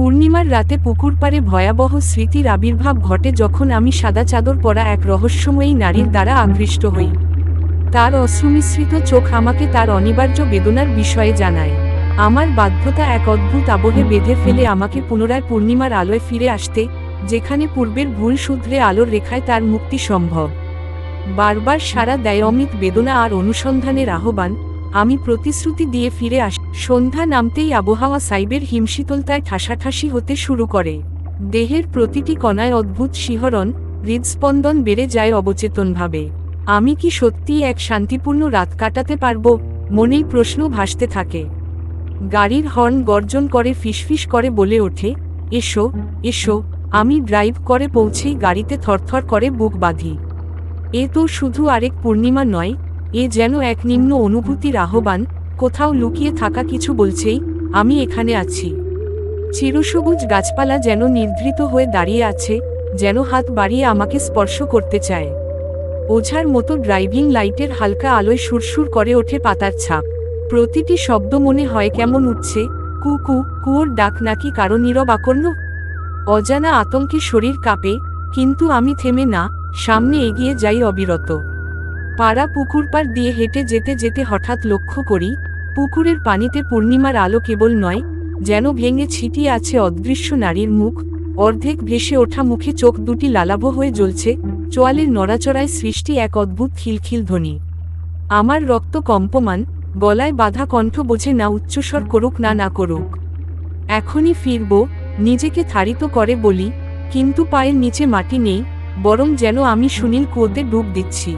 পূর্ণিমার রাতে পুকুর পাড়ে ভয়াবহ স্মৃতির আবির্ভাব ঘটে যখন আমি সাদা চাদর পরা এক রহস্যময়ী নারীর দ্বারা আকৃষ্ট হই। তার অশ্রুমিশ্রিত চোখ আমাকে তার অনিবার্য বেদনার বিষয়ে জানায়। আমার বাধ্যতা এক অদ্ভুত আবহে বেঁধে ফেলে আমাকে পুনরায় পূর্ণিমার আলোয় ফিরে আসতে, যেখানে পূর্বের ভুল শুধরে আলোর রেখায় তার মুক্তি সম্ভব। বারবার সাড়া দেয় অমিত বেদনা আর অনুসন্ধানের আহ্বান। আমি প্রতিশ্রুতি দিয়ে ফিরে আসি। সন্ধ্যা নামতেই আবহাওয়া সাইবের হিমশীতলতায় ঠাসাঠাসি হতে শুরু করে। দেহের প্রতিটি কণায় অদ্ভুত শিহরণ, হৃদস্পন্দন বেড়ে যায় অবচেতনভাবে। আমি কি সত্যিই এক শান্তিপূর্ণ রাত কাটাতে পারব? মনেই প্রশ্ন ভাসতে থাকে। গাড়ির হর্ন গর্জন করে ফিসফিস করে বলে ওঠে, এসো এসো। আমি ড্রাইভ করে পৌঁছেই গাড়িতে থরথর করে বুক বাঁধি। এ তো শুধু আরেক পূর্ণিমা নয়, এ যেন এক নিম্ন অনুভূতির আহ্বান। কোথাও লুকিয়ে থাকা কিছু বলছেই, আমি এখানে আছি। চিরসবুজ গাছপালা যেন নির্ধৃত হয়ে দাঁড়িয়ে আছে, যেন হাত বাড়িয়ে আমাকে স্পর্শ করতে চায়। ওঝার মতো ড্রাইভিং লাইটের হালকা আলোয় সুরসুর করে ওঠে পাতার ছাপ। প্রতিটি শব্দ মনে হয় কেমন উঠছে, কু কু কুয়োর ডাক নাকি কারো নীরব আকর্ণ। অজানা আতঙ্কে শরীর কাঁপে, কিন্তু আমি থেমে না, সামনে এগিয়ে যাই অবিরত। পাড়া পুকুর পাড় দিয়ে হেঁটে যেতে যেতে হঠাৎ লক্ষ্য করি, পুকুরের পানিতে পূর্ণিমার আলো কেবল নয়, যেন ভেঙে ছিটিয়ে আছে অদৃশ্য নারীর মুখ। অর্ধেক ভেসে ওঠা মুখে চোখ দুটি লালাভ হয়ে জ্বলছে, চোয়ালের নড়াচড়ায় সৃষ্টি এক অদ্ভুত খিলখিল ধ্বনি। আমার রক্ত কম্পমান, গলায় বাঁধা কণ্ঠ বোঝে না উচ্চস্বর করুক না না করুক। এখনই ফিরব, নিজেকে থারিত করে বলি, কিন্তু পায়ের নিচে মাটি নেই, বরং যেন আমি সুনীল কুয়োতে ডুব দিচ্ছি।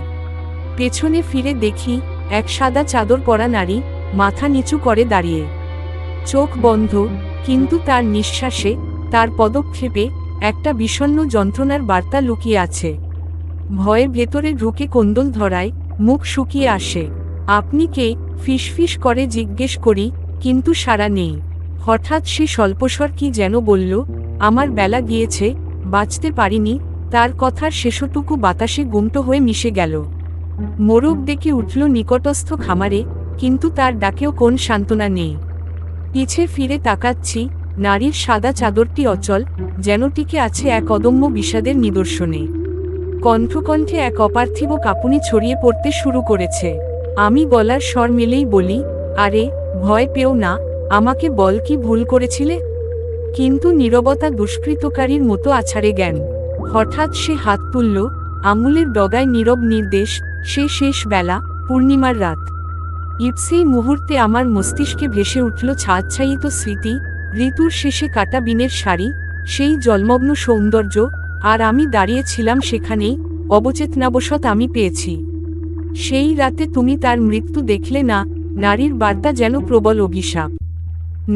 পেছনে ফিরে দেখি, এক সাদা চাদর পরা নারী, মাথা নিচু করে দাঁড়িয়ে। চোখ বন্ধ, কিন্তু তার নিঃশ্বাসে, তার পদক্ষেপে একটা বিষণ্ণ যন্ত্রণার বার্তা লুকিয়ে আছে। ভয়ে ভেতরে ঢুকে কোন্দল ধরায়, মুখ শুকিয়ে আসে। আপনি কে? ফিসফিস করে জিজ্ঞেস করি, কিন্তু সাড়া নেই। হঠাৎ সে স্বল্পস্বর কি যেন বলল, আমার বেলা গিয়েছে, বাঁচতে পারিনি। তার কথার শেষটুকু বাতাসে গুমটো হয়ে মিশে গেল। মোরগ ডেকে উঠল নিকটস্থ খামারে, কিন্তু তার ডাকেও কোন সান্ত্বনা নেই। পিছে ফিরে তাকাচ্ছি, নারীর সাদা চাদরটি অচল, যেন টিকে আছে এক অদম্য বিষাদের নিদর্শনে। কণ্ঠকণ্ঠে এক অপার্থিব কাঁপুনি ছড়িয়ে পড়তে শুরু করেছে। আমি গলার স্বর মেলেই বলি, আরে, ভয় পেও না, আমাকে বল কি ভুল করেছিলে? কিন্তু নীরবতা দুষ্কৃতকারীর মতো আছাড়ে জ্ঞান। হঠাৎ সে হাত তুলল, আঙুলের ডগায় নীরব নির্দেশ, সে শেষ বেলা, পূর্ণিমার রাত। সেই মুহূর্তে আমার মস্তিষ্কে ভেসে উঠল ছায়াচ্ছায়িত স্মৃতি, ঋতুর শেষে কাটা বিনের শাড়ি, সেই জলমগ্ন সৌন্দর্য, আর আমি দাঁড়িয়েছিলাম সেখানেই, অবচেতনাবশত আমি পেয়েছি। সেই রাতে তুমি তার মৃত্যু দেখলে না, নারীর বার্তা যেন প্রবল অভিশাপ।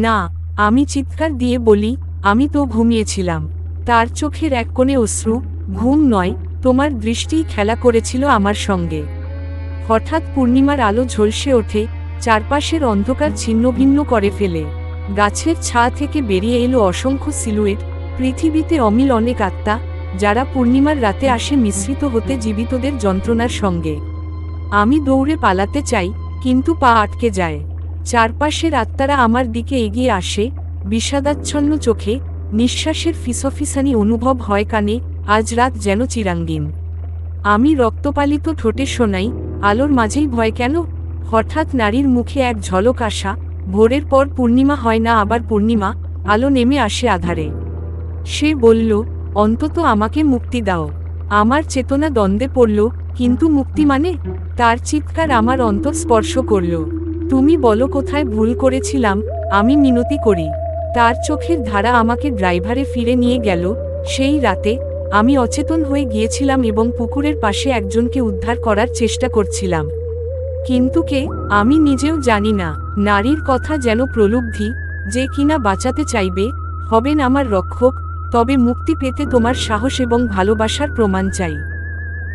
না, আমি চিৎকার দিয়ে বলি, আমি তো ঘুমিয়েছিলাম। তার চোখের এক কোণে অশ্রু, ঘুম নয়, তোমার দৃষ্টিই খেলা করেছিল আমার সঙ্গে। হঠাৎ পূর্ণিমার আলো ঝলসে ওঠে, চারপাশের অন্ধকার ছিন্নভিন্ন করে ফেলে। গাছের ছায়া থেকে বেরিয়ে এলো অসংখ্য সিলুয়েট, পৃথিবীতে অমিল অনেক আত্মা, যারা পূর্ণিমার রাতে আসে মিশ্রিত হতে জীবিতদের যন্ত্রণার সঙ্গে। আমি দৌড়ে পালাতে চাই, কিন্তু পা আটকে যায়। চারপাশের আত্মারা আমার দিকে এগিয়ে আসে, বিষাদাচ্ছন্ন চোখে, নিঃশ্বাসের ফিসফিসানি অনুভব হয় কানে, আজ রাত যেন চিরাঙ্গীন। আমি রক্তপালিত ঠোঁটে শোনাই, আলোর মাঝেই ভয় কেন? হঠাৎ নারীর মুখে এক ঝলক আসা, ভোরের পর পূর্ণিমা হয় না আবার পূর্ণিমা, আলো নেমে আসে আধারে। সে বলল, অন্তত আমাকে মুক্তি দাও। আমার চেতনা দ্বন্দ্বে পড়ল, কিন্তু মুক্তি মানে? তার চিৎকার আমার অন্তর স্পর্শ করল। তুমি বলো কোথায় ভুল করেছিলাম, আমি মিনতি করি। তার চোখের ধারা আমাকে ড্রাইভারে ফিরে নিয়ে গেল। সেই রাতে আমি অচেতন হয়ে গিয়েছিলাম এবং পুকুরের পাশে একজনকে উদ্ধার করার চেষ্টা করছিলাম। কিন্তু কে, আমি নিজেও জানি না। নারীর কথা যেন প্রলুব্ধি, যে কিনা বাঁচাতে চাইবে, হবেন আমার রক্ষক। তবে মুক্তি পেতে তোমার সাহস এবং ভালোবাসার প্রমাণ চাই।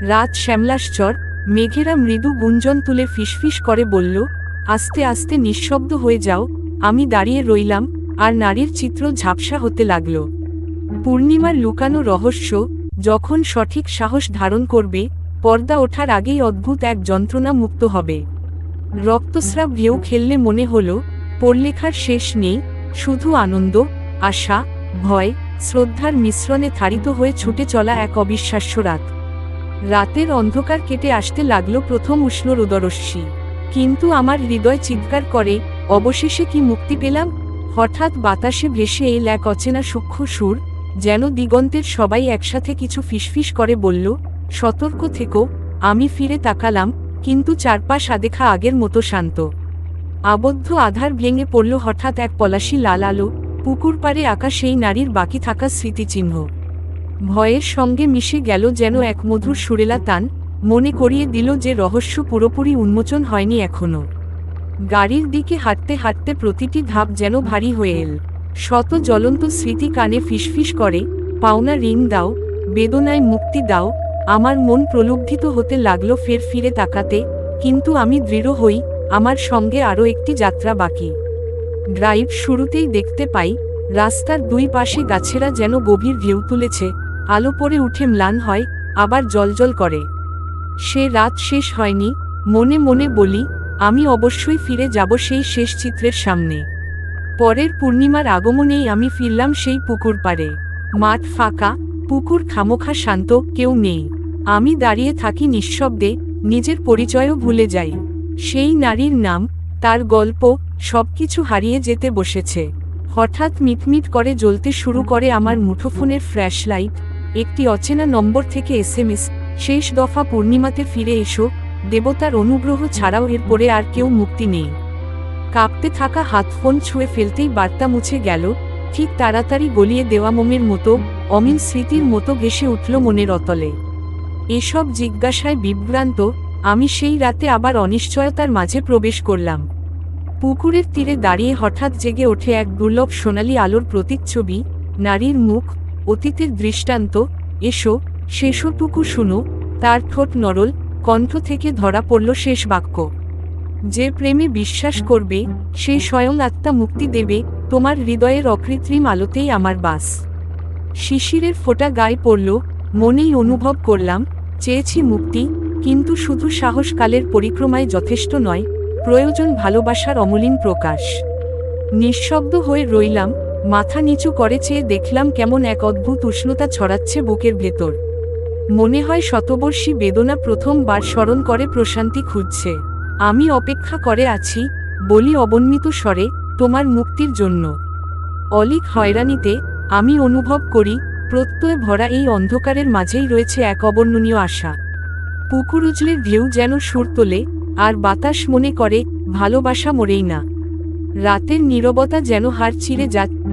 রাত শ্যামলাশ্চর, মেঘেরা মৃদু গুঞ্জন তুলে ফিসফিস করে বলল, আস্তে আস্তে নিঃশব্দ হয়ে যাও। আমি দাঁড়িয়ে রইলাম, আর নারীর চিত্র ঝাপসা হতে লাগল। পূর্ণিমার লুকানো রহস্য, যখন সঠিক সাহস ধারণ করবে, পর্দা ওঠার আগেই অদ্ভুত এক যন্ত্রণা মুক্ত হবে। রক্তস্রাব ঢেউ খেললে মনে হলো, পড়লেখার শেষ নেই, শুধু আনন্দ, আশা, ভয়, শ্রদ্ধার মিশ্রণে থারিত হয়ে ছুটে চলা এক অবিশ্বাস্য রাত। রাতের অন্ধকার কেটে আসতে লাগলো প্রথম উষ্ণ রোদরশ্মি। কিন্তু আমার হৃদয় চিৎকার করে, অবশেষে কি মুক্তি পেলাম? হঠাৎ বাতাসে ভেসে এল এক অচেনা সূক্ষ্ম সুর, যেন দিগন্তের সবাই একসাথে কিছু ফিসফিস করে বলল, সতর্ক থেকো। আমি ফিরে তাকালাম, কিন্তু চারপাশ আদেখা আগের মতো শান্ত। আবদ্ধ আধার ভেঙে পড়ল হঠাৎ এক পলাশি লাল আলো, পুকুর পাড়ে আঁকা সেই নারীর বাকি থাকা স্মৃতিচিহ্ন। ভয়ের সঙ্গে মিশে গেল যেন এক মধুর সুরেলা তান, মনে করিয়ে দিল যে রহস্য পুরোপুরি উন্মোচন হয়নি এখনো। গাড়ির দিকে হাঁটতে হাঁটতে প্রতিটি ধাপ যেন ভারী হয়ে এল। শত জ্বলন্ত স্মৃতি কানে ফিসফিস করে, পাওনা ঋণ দাও, বেদনায় মুক্তি দাও। আমার মন প্রলুব্ধিত হতে লাগলো ফের ফিরে তাকাতে, কিন্তু আমি দৃঢ় হই, আমার সঙ্গে আরও একটি যাত্রা বাকি। ড্রাইভ শুরুতেই দেখতে পাই, রাস্তার দুই পাশে গাছেরা যেন গভীর ঢেউ তুলেছে, আলো পড়ে উঠে ম্লান হয়, আবার জ্বলজ্বল করে। সে রাত শেষ হয়নি, মনে মনে বলি, আমি অবশ্যই ফিরে যাব সেই শেষ চিত্রের সামনে। পরের পূর্ণিমার আগমনেই আমি ফিরলাম সেই পুকুর পাড়ে। মাঠ ফাঁকা, পুকুর খামোখা শান্ত, কেউ নেই। আমি দাঁড়িয়ে থাকি নিঃশব্দে, নিজের পরিচয়ও ভুলে যাই। সেই নারীর নাম, তার গল্প, সবকিছু হারিয়ে যেতে বসেছে। হঠাৎ মিটমিট করে জ্বলতে শুরু করে আমার মুঠোফোনের ফ্ল্যাশ লাইট। একটি অচেনা নম্বর থেকে এসএমএস, শেষ দফা পূর্ণিমাতে ফিরে এসো। দেবতার অনুগ্রহ ছাড়াও এরপরে আর কেউ মুক্তি নেই। কাঁপতে থাকা হাত ফোন ছুঁয়ে ফেলতেই বার্তা মুছে গেল, ঠিক তাড়াতাড়ি গলিয়ে দেওয়া মোমের মতো, অমিল স্মৃতির মতো ভেসে উঠল মনের অতলে। এসব জিজ্ঞাসায় বিভ্রান্ত, আমি সেই রাতে আবার অনিশ্চয়তার মাঝে প্রবেশ করলাম। পুকুরের তীরে দাঁড়িয়ে হঠাৎ জেগে ওঠে এক দুর্লভ সোনালি আলোর প্রতিচ্ছবি, নারীর মুখ, অতীতের দৃষ্টান্ত। এসো, শেষটুকু শুনো। তার ঠোঁট নরল, কণ্ঠ থেকে ধরা পড়ল শেষ বাক্য, যে প্রেমে বিশ্বাস করবে, সে স্বয়ং আত্মা মুক্তি দেবে। তোমার হৃদয়ের অকৃত্রিম আলোতেই আমার বাস। শিশিরের ফোঁটা গায়ে পড়ল, মনেই অনুভব করলাম, চেয়েছি মুক্তি, কিন্তু শুধু সাহস কালের পরিক্রমায় যথেষ্ট নয়, প্রয়োজন ভালোবাসার অমলিন প্রকাশ। নিঃশব্দ হয়ে রইলাম, মাথা নিচু করে চেয়ে দেখলাম কেমন এক অদ্ভুত উষ্ণতা ছড়াচ্ছে বুকের ভেতর। মনে হয় শতবর্ষী বেদনা প্রথমবার স্মরণ করে প্রশান্তি খুঁজছে। আমি অপেক্ষা করে আছি, বলি অবন্মিত স্বরে, তোমার মুক্তির জন্য। অলীক হয়রানিতে আমি অনুভব করি, প্রত্যয় ভরা এই অন্ধকারের মাঝেই রয়েছে এক অবর্ণনীয় আশা। পুকুর উজলের ঢেউ যেন সুর তোলে, আর বাতাস মনে করে, ভালোবাসা মরেই না। রাতের নীরবতা যেন হাড় ছিঁড়ে যাচ্ছে।